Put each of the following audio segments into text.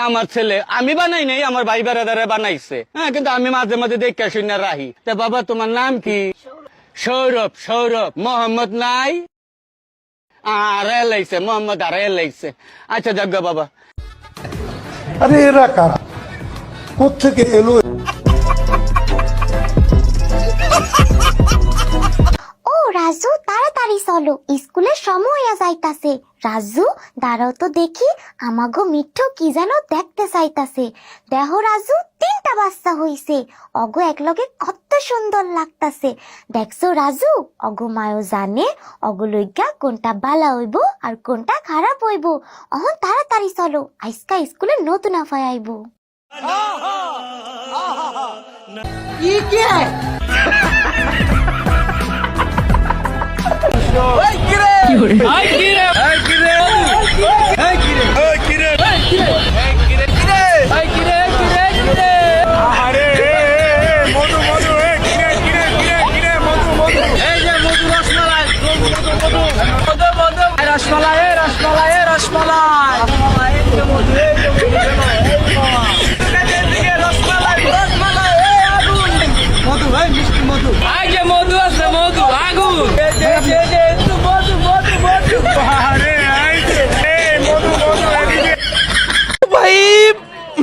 আমার ছেলে আমি বানাই নাই, আমার ভাই বেড়াদারে বানাইছে। হ্যাঁ, কিন্তু আমি মাঝে মাঝে দেখে শুনে রাহি। তা বাবা তোমার নাম কি? সৌরভ। সৌরভ মোহাম্মদ নাই, আর এলাইছে মোহাম্মদ, আর এলাইছে। আচ্ছা যাক বাবা। আরে এরা কারা, কোত্থেকে এলো? ও রাজু, তাড়াতাড়ি চলো, স্কুলের সময় হইয়া যাইতাছে। রাজু দাঁড়াও তো দেখি, আমাগো মিঠু কি যেন দেখতে চাইতাছে। দেখো রাজু, 3টা বাচ্চা হইছে, অগো একলগে কত সুন্দর লাগতাছে। দেখছো রাজু, অগো মায়ও জানে অগো লইগা কোনটা বালা হইব আর কোনটা খারাপ হইব। অহন তাড়াতাড়ি চলো, আজকা স্কুলে নতুন আফায় আইব।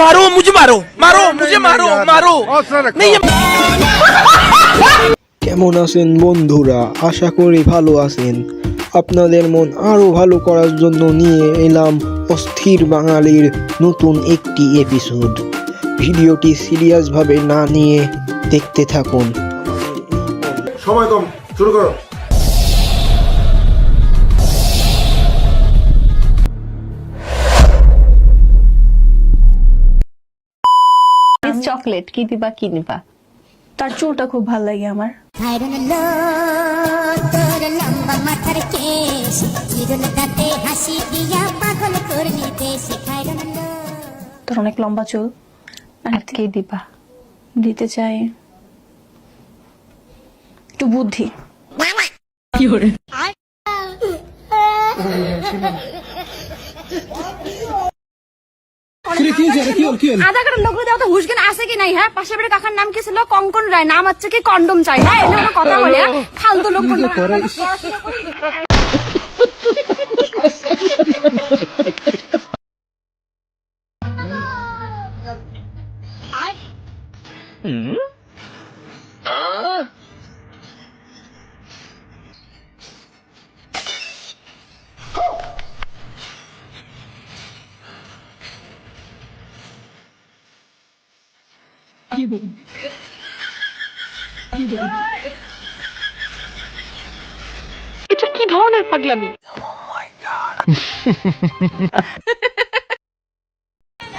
मारो मुझे, मारो मारो मुझे, मारो मारो नहीं। কেমন আছেন বন্ধুরা? আশা করি ভালো আছেন। আপনাদের মন আরো ভালো করার জন্য নিয়ে এলাম অস্থির বাঙালির নতুন একটি এপিসোড। ভিডিওটি সিরিয়াসভাবে না নিয়ে দেখতে থাকুন। সময় কম, শুরু করো। চকলেট কি দিবা, কি নিবা? তার চুলটা খুব ভালো লাগে আমার। তোর অনেক লম্বা চুল, আর কি দিবা? দিতে চাই একটু বুদ্ধি। আধা কাটার লোক দেওয়া তো হুশজ্ঞান আছে কি নাই? হ্যাঁ, পাশের বাড়ির কাকার নাম কি ছিল? কঙ্কন রায়। নাম হচ্ছে কি কন্ডম চাই। হ্যাঁ, এনে কোনো কথা বলে ফালতু লোক। এটা কি ধরনের পাগলামি?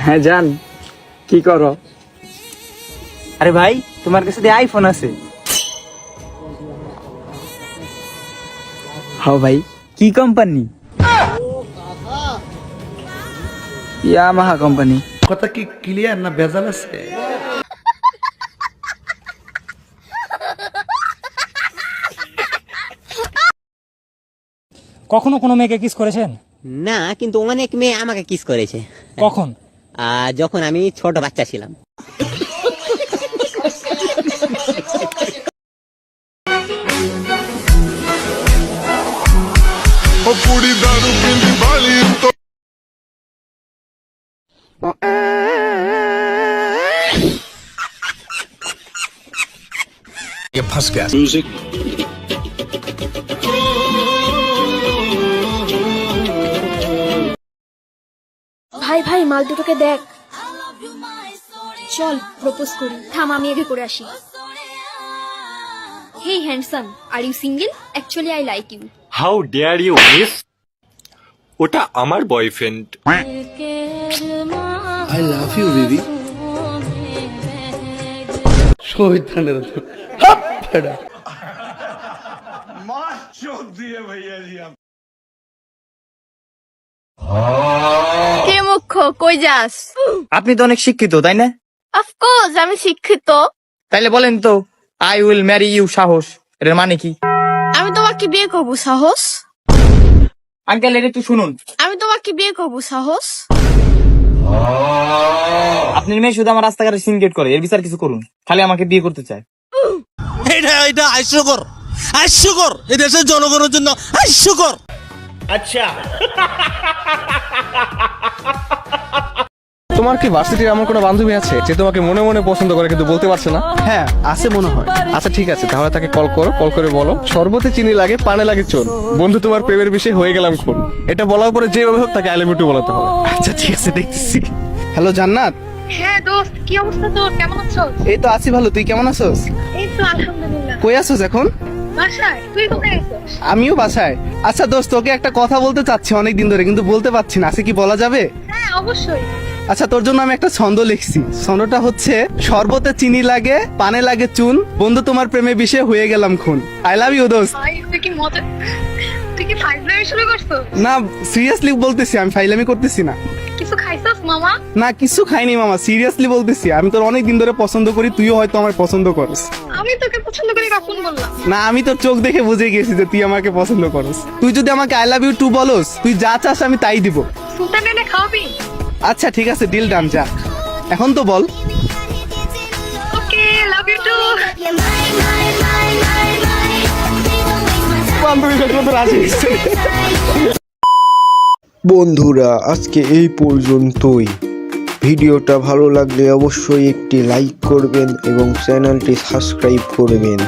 হ্যাঁ জান, কি করো? আরে ভাই, তোমার কাছে দিয়ে আইফোন আছে? হ্যাঁ ভাই। কি কোম্পানি? Yamaha company. কথা কি ক্লিয়ার না ভেজাল আছে? কখনো কোনো মেয়েকে কিস করেছেন? না, কিন্তু অনেক মেয়ে আমাকে কিস করেছে। কখন? যখন আমি ছোট বাচ্চা ছিলাম। ये फंस गया। म्यूजिक ভাই ভাই, মাল দুটোকে দেখ। চল প্রপোজ করি। থাম, আমি আগে করে আসি। Hey handsome, are you single? Actually I like you. How dare you miss? ওটা আমার বয়ফ্রেন্ড। I love you baby. শয়তানের তো হাপ ফেড়া মার চোদ দিয়ে ভাইয়া জিয়া। কে মুখ্য, কই যাস? আপনি তো অনেক শিক্ষিত, তাই না? অফকোর্স আমি শিক্ষিত। তাইলে বলেন তো, আই উইল ম্যারি ইউ সাহস এর মানে কি? আমি তোমাকে বিয়ে করবো সাহস। আঙ্কেল, এটা একটু শুনুন। আমি তোমাকে বিয়ে করবো সাহস। আপনার মেয়ে শুধু আমার রাস্তাঘাটে সিনগেট করে, এর বিচার কিছু করুন। খালি আমাকে বিয়ে করতে চায়। এটা হাস্যকর, হাস্যকর, এই দেশের জনগণের জন্য হাস্যকর। তোমার কি ভার্সিটির এমন কোনো বান্ধবী আছে যে তোমাকে মনে মনে পছন্দ করে কিন্তু বলতে পারছে না? হ্যাঁ আছে মনে হয়। আচ্ছা ঠিক আছে, তাহলে তাকে কল করো, কল করে বলো শরবতে চিনি লাগে পানে লাগে চোন, বন্ধু তোমার প্রেমের বিষয়ে হয়ে গেলাম খুন। এটা বলার পরে যেভাবে হোক তাকে আই লাভ ইউ টু বলাতে হবে। আচ্ছা ঠিক আছে, দেখতেছি। হ্যালো জান্নাত। হ্যাঁ দোস্ত, কি অবস্থা তোর? কেমন আছো? এই তো আছি ভালো, তুই কেমন আছোস? এই তো আলহামদুলিল্লাহ। কই আছোস এখন? বাসায়। তুই কোথায় আছিস? আমিও বাসায়। আচ্ছা দোস্ত, তোকে একটা কথা বলতে চাচ্ছি অনেক দিন ধরে, কিন্তু বলতে পারছি না। আছে কি বলা যাবে? হ্যাঁ অবশ্যই। আচ্ছা, তোর জন্য আমি একটা ছন্দ লিখছি। ছন্দটা হচ্ছে শরবতে চিনি লাগে পানে লাগে চুন, বন্ধু তোমার প্রেমে বিষে হয়ে গেলাম খুন। আই লাভ ইউ দোস্ত। ভাই তুই কি মজা, তুই কি ফাইজলামি শুরু করছো? না সিরিয়াসলি বলতেছি, আমি ফাইলামি করতেছি না। কিছু খাইছস মামা? না কিছু খাইনি মামা, সিরিয়াসলি বলতেছি। আমি তোর অনেক দিন ধরে পছন্দ করি, তুইও হয়তো আমার পছন্দ করিস। আমি তোকে পছন্দ করি কখন বললাম? না আমি তোর চোখ দেখে বুঝে গেছি যে তুই আমাকে পছন্দ করিস। তুই যদি আমাকে আই লাভ ইউ টু বলস, তুই যা চাস আমি তাই দিব। সুলতান এনে খাওয়াবি? আচ্ছা ঠিক আছে, ডিল ডান। যা এখন তো বল। ওকে, লাভ ইউ টু। বান্ধবী দেখলো তো রাজি হয়েছে। বন্ধুরা আজকে এই পর্যন্তই। ভিডিওটা ভালো লাগলে অবশ্যই একটি লাইক করবেন এবং চ্যানেলটি সাবস্ক্রাইব করবেন।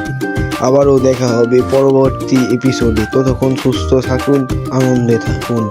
আবারও দেখা হবে পরবর্তী এপিসোডে। ততক্ষণ সুস্থ থাকুন, আনন্দে থাকুন।